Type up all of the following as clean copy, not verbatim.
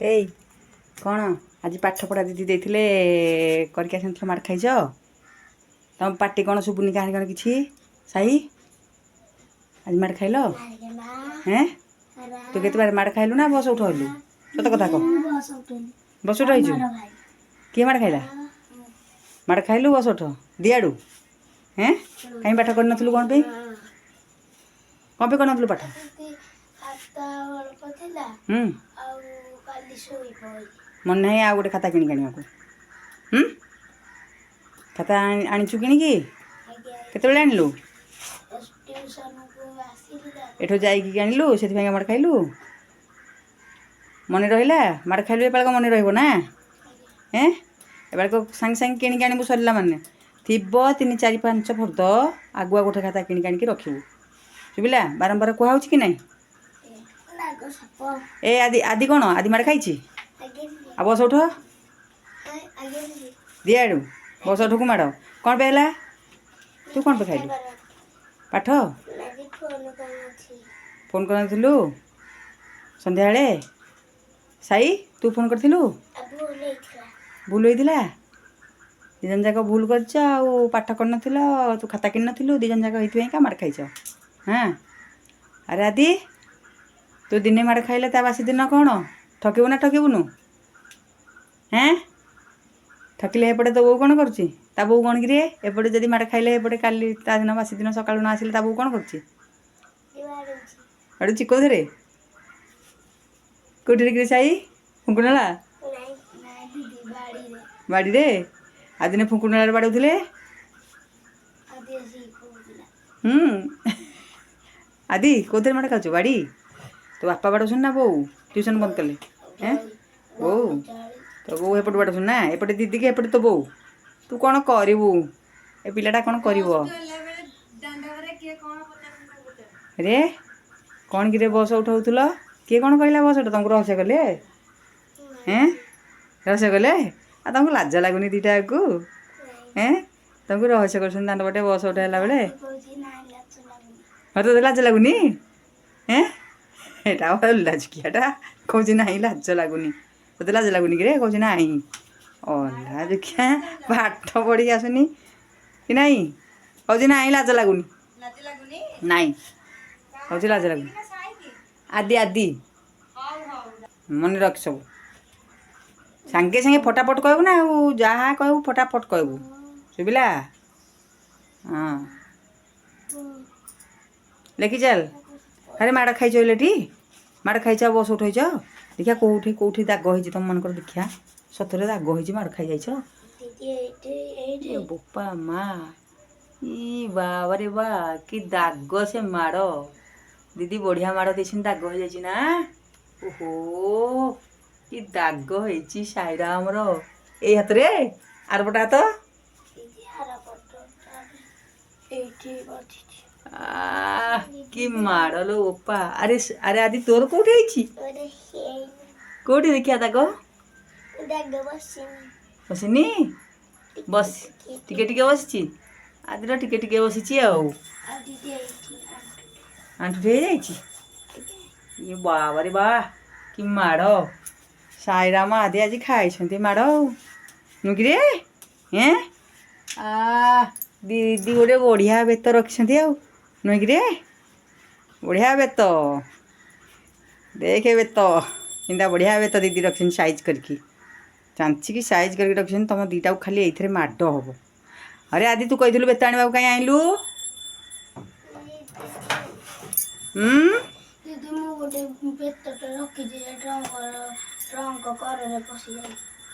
ଏଇ କ'ଣ ଆଜି ପାଠପଢ଼ା ଦିଦି ଦେଇଥିଲେ କରିକି ଆସିନଥିଲ ମାଡ଼ ଖାଇଛ? ତମ ପାଟି କ'ଣ ଶୁଭୁନି କାହାଣୀ କ'ଣ କିଛି? ସାଇ ଆଜି ମାଡ଼ ଖାଇଲ? ହେଁ ତୁ କେତେବେଳେ ମାଡ଼ ଖାଇଲୁ ନା ବସ ଉଠ ହେଲୁ? ସତ କଥା କହ। ବସ ଉଠ ହେଇଛୁ? କିଏ ମାଡ଼ ଖାଇଲା? ମାଡ଼ ଖାଇଲୁ ବସ ଉଠ ଦିଆଡ଼ୁ? ହେଁ କାହିଁ ପାଠ କରିନଥିଲୁ କ'ଣ ପାଇଁ? କ'ଣ ପାଇଁ କରିନଥିଲୁ ପାଠ? ମନେ ନାହିଁ ଆଉ ଗୋଟେ ଖାତା କିଣିକି ଆଣିବାକୁ? ଖାତା ଆଣିଛୁ କିଣିକି? କେତେବେଳେ ଆଣିଲୁ? ଏଠୁ ଯାଇକି ଆଣିଲୁ, ସେଥିପାଇଁ ମାଡ଼ ଖାଇଲୁ? ମନେ ରହିଲା? ମାଡ଼ ଖାଇଲୁ ଏପାଳକ ମନେ ରହିବ ନା? ଏପାଳକ ସାଙ୍ଗେ ସାଙ୍ଗେ କିଣିକି ଆଣିବୁ ସରିଲା ମାନେ। ଥିବ 3, 4, 5 ଫର୍ଦ୍ଦ ଆଗୁଆ ଗୋଟେ ଖାତା କିଣିକି ଆଣିକି ରଖିବୁ। ଶୁଭିଲା? ବାରମ୍ବାର କୁହାହେଉଛି କି ନାହିଁ? ଏ ଆଦି ଆଦି କ'ଣ ଆଦି ମାଡ଼ ଖାଇଛି? ଆଉ ବସ ଉଠ ଦିଆଡ଼ୁ ବସ ଉଠକୁ ମାଡ଼ କ'ଣ ପାଇଁ ହେଲା? ତୁ କ'ଣ ପାଇଁ ଖାଇଲୁ? ପାଠ ଫୋନ୍ କରିନଥିଲୁ ସନ୍ଧ୍ୟାବେଳେ? ସାଇ ତୁ ଫୋନ୍ କରିଥିଲୁ? ଭୁଲ ହେଇଥିଲା? ଦୁଇ ଜଣ ଯାକ ଭୁଲ କରିଛ ଆଉ ପାଠ କରିନଥିଲ, ତୁ ଖାତା କିଣିନଥିଲୁ, ଦୁଇ ଜଣ ଯାକ ହେଇଥିପାଇଁକା ମାଡ଼ ଖାଇଛ। ହଁ ଆରେ ଆଦି ତୁ ଦିନେ ମାଡ଼ ଖାଇଲେ ତା ବାସି ଦିନ କ'ଣ ଠକିବୁ ନା ଠକିବୁନୁ? ଠକିଲେ ଏପଟେ ତୋ ବୋଉ କ'ଣ କରୁଛି? ତା ବୋଉ କ'ଣ କିରେ? ଏପଟେ ଯଦି ମାଡ଼ ଖାଇଲେ ଏପଟେ କାଲି ତା ଦିନ ବାସି ଦିନ ସକାଳୁ ନ ଆସିଲେ ତା ବୋଉ କ'ଣ କରୁଛି? ବାଡ଼ୁଛି କେଉଁଥିରେ? କେଉଁଠିରେ କିରେ ସାଇ? ଫୁଙ୍କୁଣଳା ବାଡ଼ିରେ? ଆଉ ଦିନେ ଫୁଙ୍କୁଣଳାରେ ବାଡ଼ଉଥିଲେ? ଆଦି କେଉଁଥିରେ ମାଡ଼ ଖାଉଛୁ? ବାଡ଼ି? ତୋ ବାପା ବାଡ଼ଉଛନ୍ତି ନା ବୋଉ ଟ୍ୟୁସନ୍ ବନ୍ଦ କଲେ? ବୋଉ ତୋ ବୋଉ ଏପଟେ ବାଡ଼ଉଛନ୍ତି ନା? ଏପଟେ ଦିଦିକି ଏପଟେ ତୋ ବୋଉ। ତୁ କ'ଣ କରିବୁ? ଏ ପିଲାଟା କ'ଣ କରିବ ରେ? କ'ଣ କିରେ ବସ ଉଠଉଥିଲ? କିଏ କ'ଣ କହିଲା ବସ ଉଠ? ତମକୁ ରହସ୍ୟ କଲେ? ରହସ୍ୟ କଲେ? ଆଉ ତମକୁ ଲାଜ ଲାଗୁନି ଦୁଇଟାକୁ? ତମକୁ ରହସ୍ୟ କରୁଛନ୍ତି ଦାଣ୍ଡ ପଟେ ବସ ଉଠ ହେଲା ବେଳେ? ତୋତେ ଲାଜ ଲାଗୁନି? ଏଇଟା ଲାଜକିଆଟା କହୁଛି ନାହିଁ ଲାଜ ଲାଗୁନି। ତୋତେ ଲାଜ ଲାଗୁନି କିରେ? କହୁଛି ନାହିଁ। ଅଲା ଦେଖିଆ ପାଠ ପଢ଼ିକି ଆସୁନି କି ନାହିଁ? କହୁଛି ନାହିଁ ଲାଜ ଲାଗୁନି। ନାହିଁ କହୁଛି ଲାଜ ଲାଗୁନି। ଆଦି ଆଦି ମନେ ରଖ ସବୁ। ସାଙ୍ଗେ ସାଙ୍ଗେ ଫଟାଫଟ କହିବୁ ନା, ଆଉ ଯାହା କହିବୁ ଫଟାଫଟ କହିବୁ। ଶୁଭିଲା? ହଁ ଲେଖି ଚାଲ। ଆରେ ମାଡ଼ ଖାଇଛ ହେଲେଟି? ମାଡ଼ ଖାଇଛ ଆଉ ବସ ଉଠେଇଛ? ଦେଖିଆ କେଉଁଠି କେଉଁଠି ଦାଗ ହେଇଛି ତମମାନଙ୍କର? ଦେଖିଆ ସତରେ ଦାଗ ହେଇଛି, ମାଡ଼ ଖାଇଯାଇଛ? ବୋପା ମା ଇ ବାବାରେ ବା କି ଦାଗ ସେ ମାଡ଼! ଦିଦି ବଢ଼ିଆ ମାଡ଼ ଦେଇଛନ୍ତି, ଦାଗ ହେଇଯାଇଛି ନା? ଓହୋ କି ଦାଗ ହେଇଛି ସାଇରା ଆମର ଏଇ ହାତରେ। ଆରପଟ ହାତ କି ମାଡ଼ ଲୋ ବୋପା! ଆରେ ଆରେ ଆଦି ତୋର କୋଉଠି ହେଇଛି? କୋଉଠି ଦେଖିଆ ଦାଗ? ବସିନି? ବସ ଟିକେ ଟିକେ ବସିଛି। ଆଦିର ଟିକେ ଟିକେ ବସିଛି ଆଉ ଆଣ୍ଠୁଠି ହେଇଯାଇଛି। ଇଏ ବାବାରେ ବା କି ମାଡ଼! ସାଇରାମ ଆଦି ଆଜି ଖାଇଛନ୍ତି ମାଡ଼ ଆଉ ନୁକିରେ? ଦିଦି ଗୋଟେ ବଢ଼ିଆ ବେତ ରଖିଛନ୍ତି ଆଉ ନୁହେଁ କିରେ? ବଢ଼ିଆ ବେତ। ଦେଖେ ବେତ ଏନ୍ତା ବଢ଼ିଆ ବେତ ଦିଦି ରଖିଛନ୍ତି ସାଇଜ୍ କରିକି, ଚାଞ୍ଚିକି ସାଇଜ୍ କରିକି ରଖିଛନ୍ତି। ତମ ଦୁଇଟାକୁ ଖାଲି ଏଇଥିରେ ମାଡ଼ ହବ। ଆରେ ଆଦି ତୁ କହିଥିଲୁ ବେତ ଆଣିବାକୁ, କାହିଁ ଆଣିଲୁ?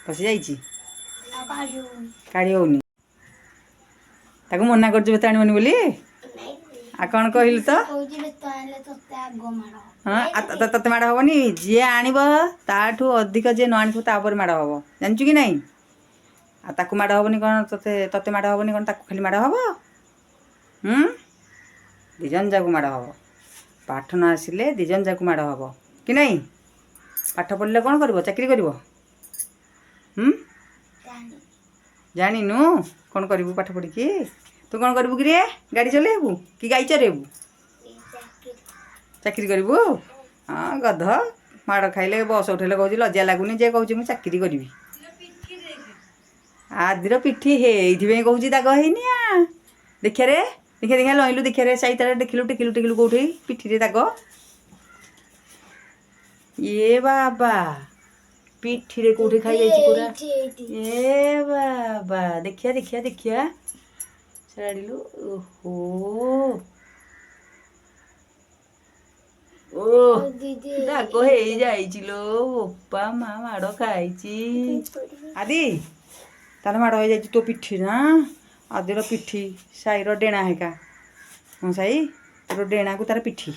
ପଶି ଯାଇଛି, କାଢ଼ି ହେଉନି। ତାକୁ ମନା କରୁଛୁ ବେତ ଆଣିବନି ବୋଲି? ଆଉ କ'ଣ କହିଲୁ ତ? ତତେ ମାଡ଼ ହବନି? ଯିଏ ଆଣିବ ତାଠୁ ଅଧିକ ଯିଏ ନ ଆଣିଥିବ ତା ଉପରେ ମାଡ଼ ହବ, ଜାଣିଛୁ କି ନାହିଁ? ଆଉ ତାକୁ ମାଡ଼ ହବନି କ'ଣ? ତତେ ମାଡ଼ ହବନି କ'ଣ? ତାକୁ ଖାଲି ମାଡ଼ ହବ। ଦୁଇ ଜଣ ଯାକୁ ମାଡ଼ ହବ। ପାଠ ନ ଆସିଲେ ଦୁଇ ଜଣ ଯାକୁ ମାଡ଼ ହବ କି ନାହିଁ? ପାଠ ପଢ଼ିଲେ କ'ଣ କରିବ? ଚାକିରି କରିବ? ଜାଣିନୁ କ'ଣ କରିବୁ ପାଠ ପଢ଼ିକି? ତୁ କ'ଣ କରିବୁ କିରେ? ଗାଡ଼ି ଚଲେଇବୁ କି ଗାଈ ଚରେଇବୁ? ଚାକିରି କରିବୁ? ହଁ ଗଧ ମାଡ଼ ଖାଇଲେ ବସ୍ ଉଠେଇଲେ କହୁଛି ଲଜ୍ଜା ଲାଗୁନି ଯେ କହୁଛି ମୁଁ ଚାକିରି କରିବି। ଆଦିର ପିଠି ହେଇଥିପାଇଁ କହୁଛି ଦାଗ ହେଇନି ଆ ଦେଖିଆରେ ଦେଖିଆ ଲଇଲୁ ଦେଖିଆରେ ସାଇତାରେ ଦେଖିଲୁ ଟିକିଲୁ ଟିକିଲୁ କୋଉଠି ପିଠିରେ ଦାଗ। ଏ ବାବା ପିଠିରେ କୋଉଠି ଖାଇଯାଇଛି ପୁରା। ଏ ବାବା ଦେଖିଆ ଦେଖିଆ ଦେଖିଆ ଛାଡ଼ିଲୁ। ଓହୋ ଓ ଦାଗ ହେଇଯାଇଛି ଲୋ ବୋପା ମା ମାଡ଼ ଖାଇଛି। ଆଦି ତାର ମାଡ଼ ହେଇଯାଇଛି ତୋ ପିଠି ନା। ଆଦିର ପିଠି ସାଇର ଡେଣା ହେକା ହଁ ସାଇ ତୋର ଡେଣାକୁ ତାର ପିଠି।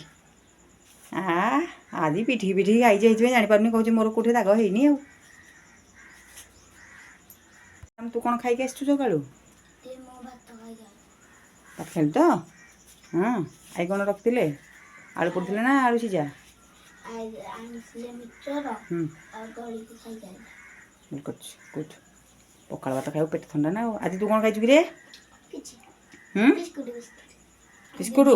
ଆଦି ପିଠିକି ପିଠିକି ଖାଇଛି ହେଇଥିପାଇଁ ଜାଣିପାରୁନି କହୁଛି ମୋର କୋଉଠି ଦାଗ ହେଇନି ଆଉ। ତୁ କ'ଣ ଖାଇକି ଆସିଛୁ ସକାଳୁ? ଭାତ ଖାଇଲୁ ତ? ହଁ ଆଇ କ'ଣ ରଖିଥିଲେ? ଆଳୁ ପଡ଼ିଥିଲେ ନା ଆଳୁ ସିଝା? ଭୁଲ କରିଛୁ ଗୁଡ୍। ପଖାଳ ଭାତ ଖାଇବୁ ପେଟ ଥଣ୍ଡା ନା ଆଉ। ଆଜି ତୁ କ'ଣ ଖାଇଛୁ କିରେ? ବିସ୍କୁଟ।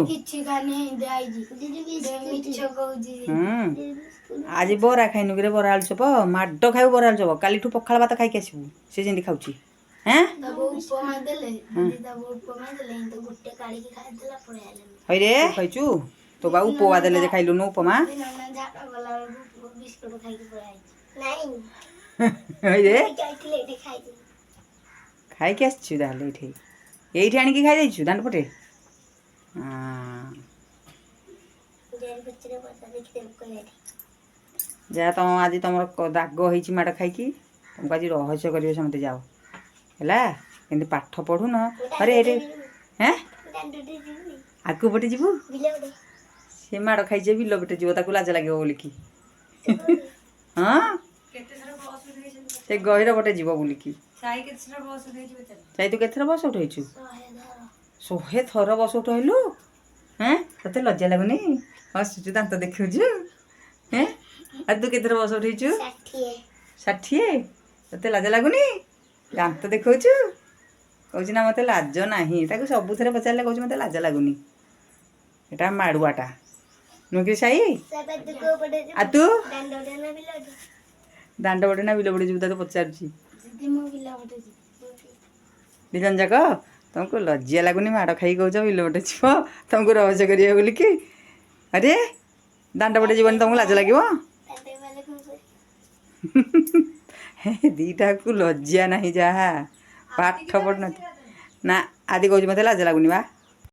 ଆଜି ବରା ଖାଇନୁ କିରେ? ବରା ଆଳୁଚପ ମାଡ଼ ଖାଇବୁ ବରା ଆଳୁଚପ। କାଲିଠୁ ପଖାଳ ଭାତ ଖାଇକି ଆସିବୁ ସେ ଯେମିତି ଖାଉଛି। ହଇରେ ଖାଇଛୁ ତୋ ବା ଉପମା ଦେଲେ ଯେ ଖାଇଲୁନୁ ଉପମା। ହଇରେ ଖାଇକି ଆସିଛୁ ତାହେଲେ ଏଇଠି ଆଣିକି ଖାଇ ଦେଇଛୁ ଦାଣ୍ଡ ପଟେ। ଯାହା ତମ ଆଜି ତମର ଦାଗ ହେଇଛି ମାଡ଼ ଖାଇକି ତମକୁ ଆଜି ରହସ୍ୟ କରିବେ ସମସ୍ତେ ଯାଅ ହେଲା। କିନ୍ତୁ ପାଠ ପଢ଼ୁନ ଆରେ ଏଇଠି ଆକୁ ପଟେ ଯିବୁ ସେ ମାଡ଼ ଖାଇছে ବିଲ ପଟେ ଯିବ ତାକୁ ଲାଜ ଲାଗିବ ବୋଲିକି। ହଁ ସେ ଗହିର ପଟେ ଯିବ ବୋଲିକି। ସାଇ ତୁ କେତେଥର ବସ୍ ଉଠେଇଛୁ? 100 ଥର ବସ୍ ଉଠେଇଲୁ। ତତେ ଲଜ୍ଜା ଲାଗୁନି? ହସୁଛୁ ଦାନ୍ତ ଦେଖାଉଛୁ। ଆଉ ତୁ କେତେଥର ବସ୍ ଉଠେଇଛୁ? 60। ତତେ ଲାଜ ଲାଗୁନି? ଦାନ୍ତ ଦେଖାଉଛୁ କହୁଛି ନା ମୋତେ ଲାଜ ନାହିଁ। ତାକୁ ସବୁଥିରେ ପଚାରିଲେ କହୁଛି ମୋତେ ଲାଜ ଲାଗୁନି। ଏଟା ମାଡ଼ୁଆଟା ନୁହେଁ କି ସାଇ? ଆଉ ତୁ ଦାଣ୍ଡ ପଟେ ନା ବିଲ ପଟେ ଯିବୁ ତାକୁ ପଚାରୁଛି। ଦି ଜଣ ଯାକ ତମକୁ ଲଜ୍ଜା ଲାଗୁନି? ମାଡ଼ ଖାଇକି କହୁଛ ବିଲ ପଟେ ଯିବ ତମକୁ ରହସ୍ୟ କରିବେ ବୋଲିକି। ଆରେ ଦାଣ୍ଡ ପଟେ ଯିବନି ତମକୁ ଲାଜ ଲାଗିବ? ଦିଟାକୁ ଲଜ୍ଜା ନାହିଁ ଯାହା ପାଠ ପଢ଼ୁନାହାନ୍ତି ନା। ଆଦି କହୁଛି ମୋତେ ଲାଜ ଲାଗୁନି ବା।